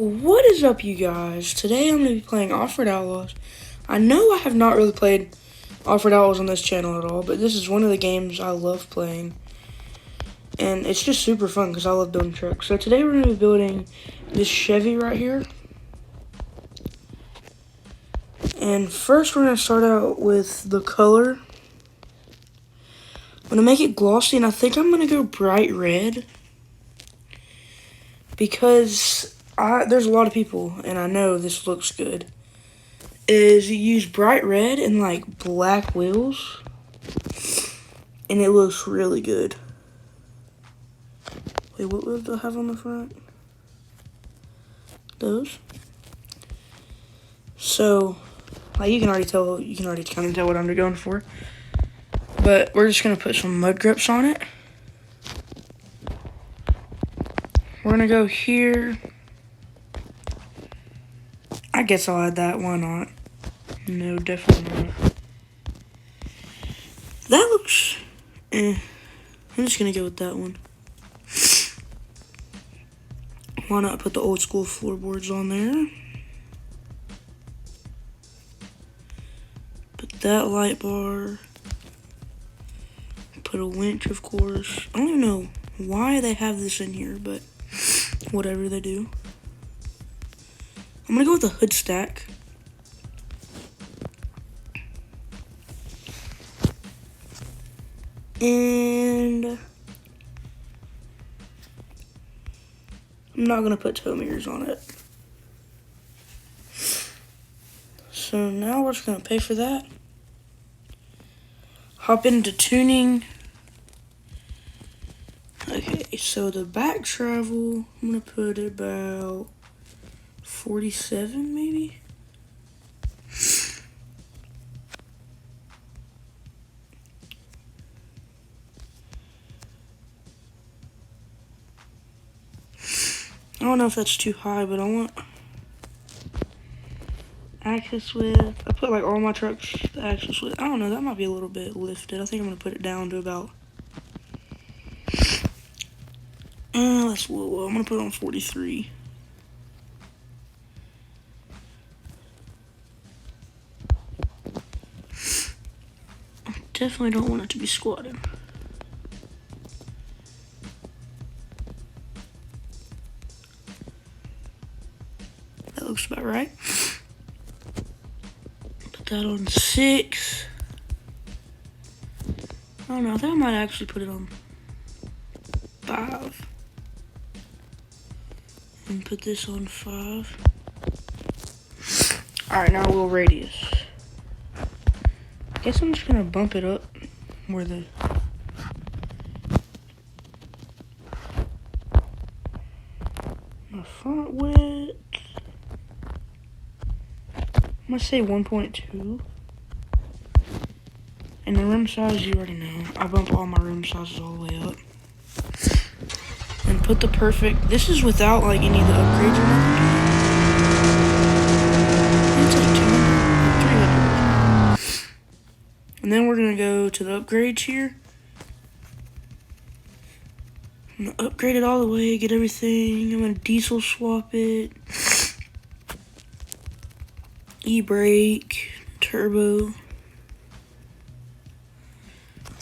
What is up, you guys? Today I'm going to be playing Off-road Outlaws. I know I have not really played Off-road Outlaws on this channel at all, but this is one of the games I love playing. And it's just super fun because I love building trucks. So today we're going to be building this Chevy right here. And first we're going to start out with the color. I'm going to make it glossy, and I think I'm going to go bright red. Because there's a lot of people, and I know this looks good, is you use bright red and like black wheels, and it looks really good. Wait, what wheels do I have on the front? Those. So, like you can already kind of tell what I'm going for. But we're just gonna put some mud grips on it. We're gonna go here. I guess I'll add that. Why not? No, definitely not. That looks I'm just gonna go with that one. Why not put the old school floorboards on there? Put that light bar. Put a winch, of course. I don't even know why they have this in here, but whatever they do. I'm gonna go with a hood stack. And I'm not gonna put tow mirrors on it. So now we're just gonna pay for that. Hop into tuning. Okay, so the back travel, I'm gonna put it about 47 maybe. I don't know if that's too high, but I want axis width. I put like all my trucks the axis width. I don't know, that might be a little bit lifted. I think I'm gonna put it down to about that's a little low. I'm gonna put it on 43. I definitely don't want it to be squatted. That looks about right. Put that on 6. I don't know, I think I might actually put it on 5. And put this on 5. Alright, now a little radius. I guess I'm just gonna bump it up where the my front width. I'm gonna say 1.2. And the rim size, you already know. I bump all my rim sizes all the way up. And put the perfect, this is without like any of the upgrades or nothing. It's like 200, 300. And then we're gonna go to the upgrades here. I'm gonna upgrade it all the way, get everything. I'm gonna diesel swap it. E-brake, turbo.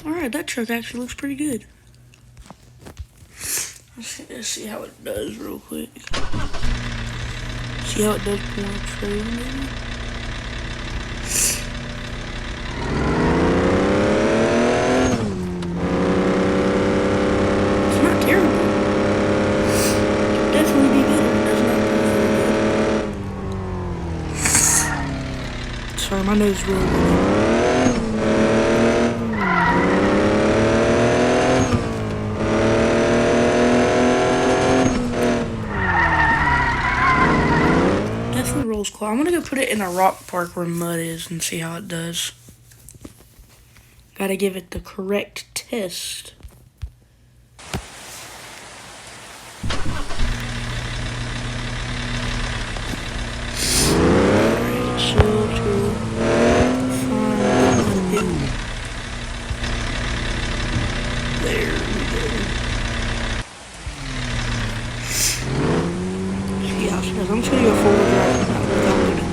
Alright, that truck actually looks pretty good. Let's see how it does real quick. See how it does pulling a trailer maybe? It's not terrible. Could definitely be better. It does not pull very good. Sorry, my nose is really running. I'm gonna go put it in a rock park where mud is and see how it does. Gotta give it the correct test. Alright, so to find it. There we go. See how it says. I'm I'm just gonna go forward drive without loading.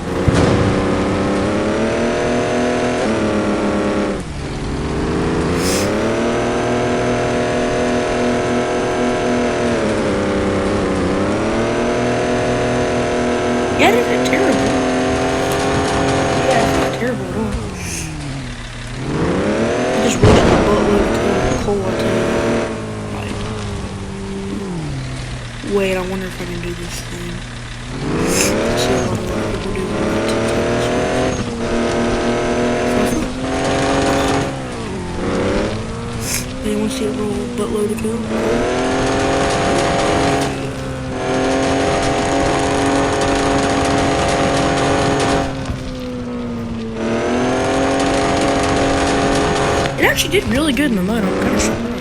Yeah, it's not terrible. Yeah, it's not terrible at all. I just wasted a buttload of coal, I'll tell you that. Like, wait, I wonder if I can do this thing. Let's see what a lot of people do on TikTok and stuff. Anyone see a little buttload of coal? It actually did really good in the mud. I'm kind of surprised.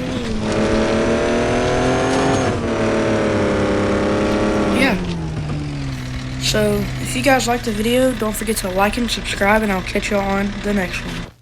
Yeah. So, if you guys liked the video, don't forget to like and subscribe, and I'll catch y'all on the next one.